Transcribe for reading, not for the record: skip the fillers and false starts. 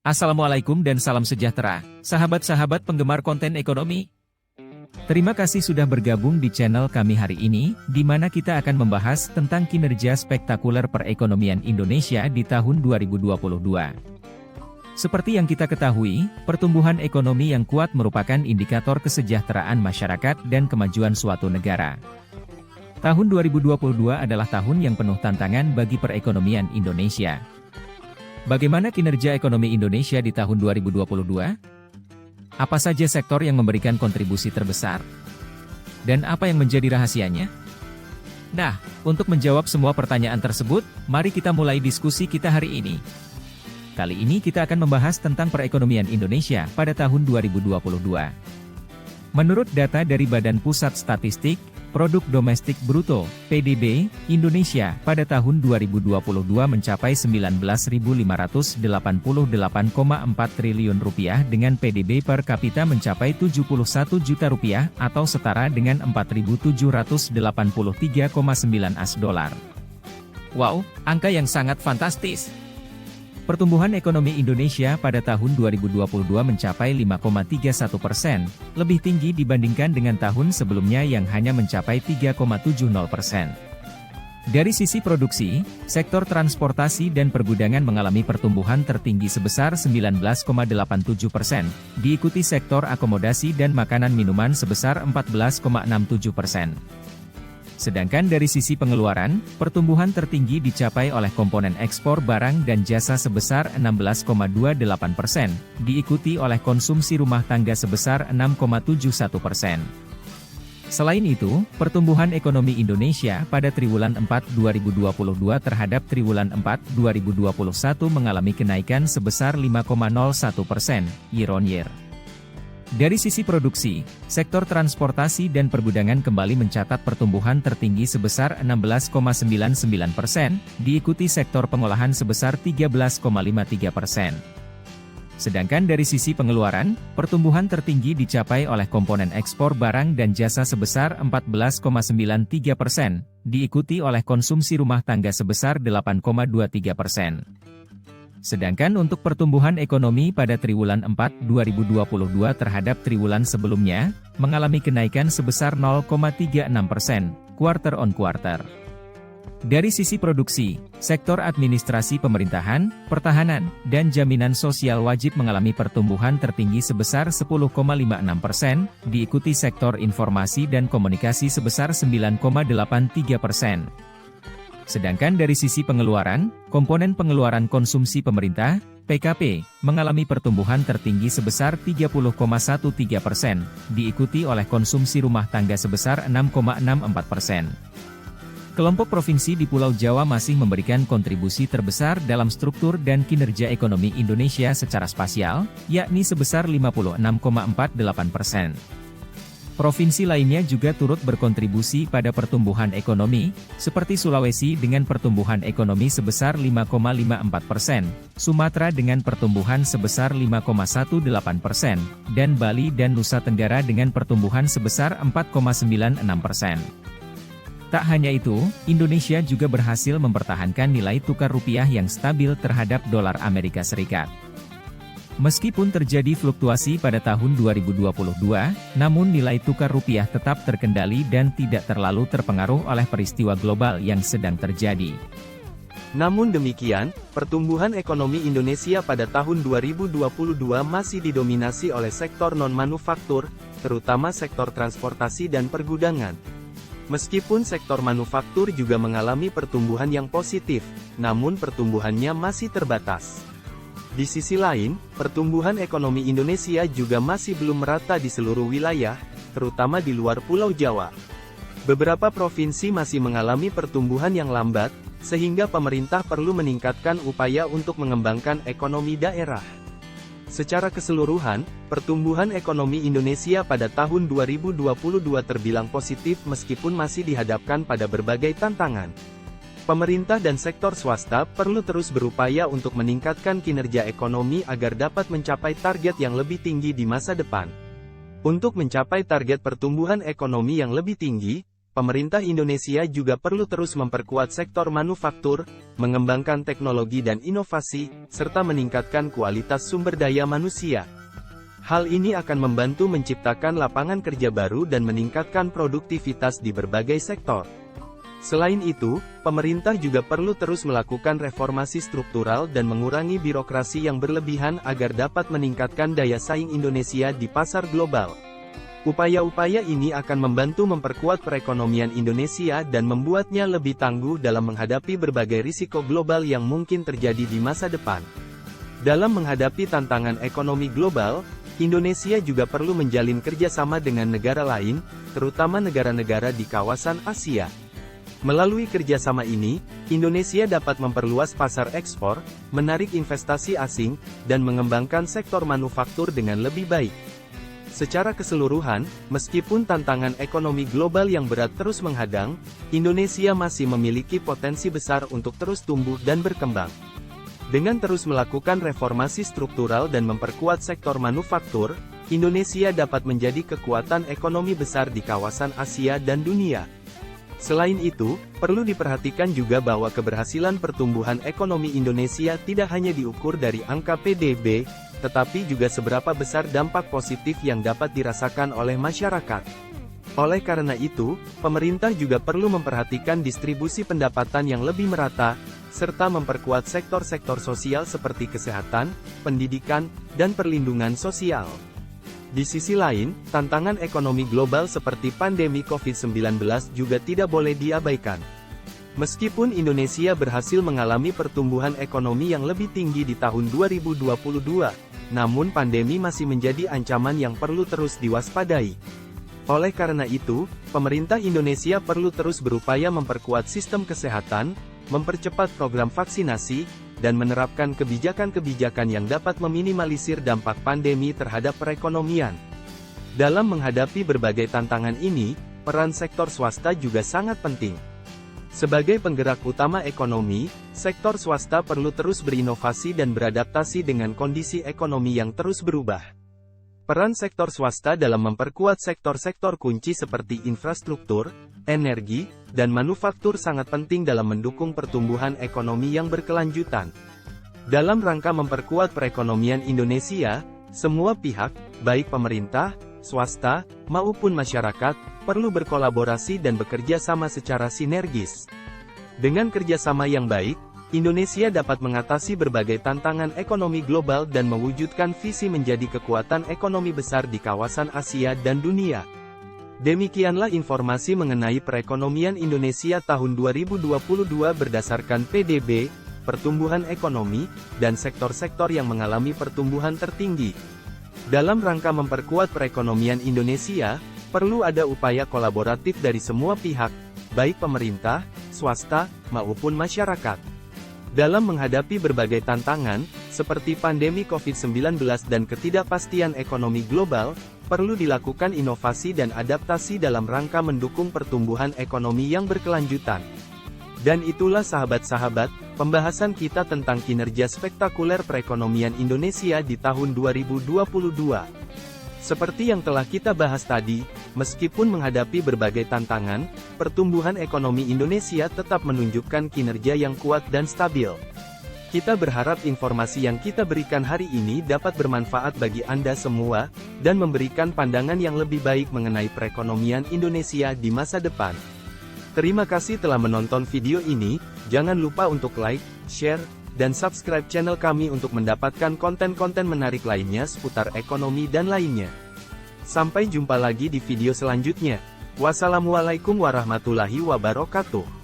Assalamualaikum dan salam sejahtera, sahabat-sahabat penggemar konten ekonomi. Terima kasih sudah bergabung di channel kami hari ini, di mana kita akan membahas tentang kinerja spektakuler perekonomian Indonesia di tahun 2022. Seperti yang kita ketahui, pertumbuhan ekonomi yang kuat merupakan indikator kesejahteraan masyarakat dan kemajuan suatu negara. Tahun 2022 adalah tahun yang penuh tantangan bagi perekonomian Indonesia. Bagaimana kinerja ekonomi Indonesia di tahun 2022? Apa saja sektor yang memberikan kontribusi terbesar? Dan apa yang menjadi rahasianya? Nah, untuk menjawab semua pertanyaan tersebut, mari kita mulai diskusi kita hari ini. Kali ini kita akan membahas tentang perekonomian Indonesia pada tahun 2022. Menurut data dari Badan Pusat Statistik, Produk Domestik Bruto, PDB, Indonesia pada tahun 2022 mencapai 19.588,4 triliun rupiah dengan PDB per kapita mencapai 71 juta rupiah atau setara dengan 4.783,9 AS$. Wow, angka yang sangat fantastis. Pertumbuhan ekonomi Indonesia pada tahun 2022 mencapai 5,31%, lebih tinggi dibandingkan dengan tahun sebelumnya yang hanya mencapai 3,70%. Dari sisi produksi, sektor transportasi dan pergudangan mengalami pertumbuhan tertinggi sebesar 19,87%, diikuti sektor akomodasi dan makanan minuman sebesar 14,67%. Sedangkan dari sisi pengeluaran, pertumbuhan tertinggi dicapai oleh komponen ekspor barang dan jasa sebesar 16,28%, diikuti oleh konsumsi rumah tangga sebesar 6,71%. Selain itu, pertumbuhan ekonomi Indonesia pada triwulan 4 2022 terhadap triwulan 4 2021 mengalami kenaikan sebesar 5,01% year-on-year. Dari sisi produksi, sektor transportasi dan pergudangan kembali mencatat pertumbuhan tertinggi sebesar 16,99%, diikuti sektor pengolahan sebesar 13,53%. Sedangkan dari sisi pengeluaran, pertumbuhan tertinggi dicapai oleh komponen ekspor barang dan jasa sebesar 14,93%, diikuti oleh konsumsi rumah tangga sebesar 8,23%. Sedangkan untuk pertumbuhan ekonomi pada triwulan 4 2022 terhadap triwulan sebelumnya, mengalami kenaikan sebesar 0,36%, quarter on quarter. Dari sisi produksi, sektor administrasi pemerintahan, pertahanan, dan jaminan sosial wajib mengalami pertumbuhan tertinggi sebesar 10,56%, diikuti sektor informasi dan komunikasi sebesar 9,83%. Sedangkan dari sisi pengeluaran, komponen pengeluaran konsumsi pemerintah, PKP, mengalami pertumbuhan tertinggi sebesar 30,13%, diikuti oleh konsumsi rumah tangga sebesar 6,64%. Kelompok provinsi di Pulau Jawa masih memberikan kontribusi terbesar dalam struktur dan kinerja ekonomi Indonesia secara spasial, yakni sebesar 56,48%. Provinsi lainnya juga turut berkontribusi pada pertumbuhan ekonomi, seperti Sulawesi dengan pertumbuhan ekonomi sebesar 5,54%, Sumatera dengan pertumbuhan sebesar 5,18%, dan Bali dan Nusa Tenggara dengan pertumbuhan sebesar 4,96%. Tak hanya itu, Indonesia juga berhasil mempertahankan nilai tukar rupiah yang stabil terhadap dolar Amerika Serikat. Meskipun terjadi fluktuasi pada tahun 2022, namun nilai tukar rupiah tetap terkendali dan tidak terlalu terpengaruh oleh peristiwa global yang sedang terjadi. Namun demikian, pertumbuhan ekonomi Indonesia pada tahun 2022 masih didominasi oleh sektor non-manufaktur, terutama sektor transportasi dan pergudangan. Meskipun sektor manufaktur juga mengalami pertumbuhan yang positif, namun pertumbuhannya masih terbatas. Di sisi lain, pertumbuhan ekonomi Indonesia juga masih belum merata di seluruh wilayah, terutama di luar Pulau Jawa. Beberapa provinsi masih mengalami pertumbuhan yang lambat, sehingga pemerintah perlu meningkatkan upaya untuk mengembangkan ekonomi daerah. Secara keseluruhan, pertumbuhan ekonomi Indonesia pada tahun 2022 terbilang positif meskipun masih dihadapkan pada berbagai tantangan. Pemerintah dan sektor swasta perlu terus berupaya untuk meningkatkan kinerja ekonomi agar dapat mencapai target yang lebih tinggi di masa depan. Untuk mencapai target pertumbuhan ekonomi yang lebih tinggi, pemerintah Indonesia juga perlu terus memperkuat sektor manufaktur, mengembangkan teknologi dan inovasi, serta meningkatkan kualitas sumber daya manusia. Hal ini akan membantu menciptakan lapangan kerja baru dan meningkatkan produktivitas di berbagai sektor. Selain itu, pemerintah juga perlu terus melakukan reformasi struktural dan mengurangi birokrasi yang berlebihan agar dapat meningkatkan daya saing Indonesia di pasar global. Upaya-upaya ini akan membantu memperkuat perekonomian Indonesia dan membuatnya lebih tangguh dalam menghadapi berbagai risiko global yang mungkin terjadi di masa depan. Dalam menghadapi tantangan ekonomi global, Indonesia juga perlu menjalin kerjasama dengan negara lain, terutama negara-negara di kawasan Asia. Melalui kerjasama ini, Indonesia dapat memperluas pasar ekspor, menarik investasi asing, dan mengembangkan sektor manufaktur dengan lebih baik. Secara keseluruhan, meskipun tantangan ekonomi global yang berat terus menghadang, Indonesia masih memiliki potensi besar untuk terus tumbuh dan berkembang. Dengan terus melakukan reformasi struktural dan memperkuat sektor manufaktur, Indonesia dapat menjadi kekuatan ekonomi besar di kawasan Asia dan dunia. Selain itu, perlu diperhatikan juga bahwa keberhasilan pertumbuhan ekonomi Indonesia tidak hanya diukur dari angka PDB, tetapi juga seberapa besar dampak positif yang dapat dirasakan oleh masyarakat. Oleh karena itu, pemerintah juga perlu memperhatikan distribusi pendapatan yang lebih merata, serta memperkuat sektor-sektor sosial seperti kesehatan, pendidikan, dan perlindungan sosial. Di sisi lain, tantangan ekonomi global seperti pandemi COVID-19 juga tidak boleh diabaikan. Meskipun Indonesia berhasil mengalami pertumbuhan ekonomi yang lebih tinggi di tahun 2022, namun pandemi masih menjadi ancaman yang perlu terus diwaspadai. Oleh karena itu, pemerintah Indonesia perlu terus berupaya memperkuat sistem kesehatan, mempercepat program vaksinasi, dan menerapkan kebijakan-kebijakan yang dapat meminimalisir dampak pandemi terhadap perekonomian. Dalam menghadapi berbagai tantangan ini, peran sektor swasta juga sangat penting. Sebagai penggerak utama ekonomi, sektor swasta perlu terus berinovasi dan beradaptasi dengan kondisi ekonomi yang terus berubah. Peran sektor swasta dalam memperkuat sektor-sektor kunci seperti infrastruktur, energi, dan manufaktur sangat penting dalam mendukung pertumbuhan ekonomi yang berkelanjutan. Dalam rangka memperkuat perekonomian Indonesia, semua pihak, baik pemerintah, swasta, maupun masyarakat, perlu berkolaborasi dan bekerja sama secara sinergis. Dengan kerjasama yang baik, Indonesia dapat mengatasi berbagai tantangan ekonomi global dan mewujudkan visi menjadi kekuatan ekonomi besar di kawasan Asia dan dunia. Demikianlah informasi mengenai perekonomian Indonesia tahun 2022 berdasarkan PDB, pertumbuhan ekonomi, dan sektor-sektor yang mengalami pertumbuhan tertinggi. Dalam rangka memperkuat perekonomian Indonesia, perlu ada upaya kolaboratif dari semua pihak, baik pemerintah, swasta, maupun masyarakat. Dalam menghadapi berbagai tantangan, seperti pandemi COVID-19 dan ketidakpastian ekonomi global, perlu dilakukan inovasi dan adaptasi dalam rangka mendukung pertumbuhan ekonomi yang berkelanjutan. Dan itulah sahabat-sahabat, pembahasan kita tentang kinerja spektakuler perekonomian Indonesia di tahun 2022. Seperti yang telah kita bahas tadi, meskipun menghadapi berbagai tantangan, pertumbuhan ekonomi Indonesia tetap menunjukkan kinerja yang kuat dan stabil. Kita berharap informasi yang kita berikan hari ini dapat bermanfaat bagi Anda semua, dan memberikan pandangan yang lebih baik mengenai perekonomian Indonesia di masa depan. Terima kasih telah menonton video ini, jangan lupa untuk like, share, dan subscribe channel kami untuk mendapatkan konten-konten menarik lainnya seputar ekonomi dan lainnya. Sampai jumpa lagi di video selanjutnya. Wassalamualaikum warahmatullahi wabarakatuh.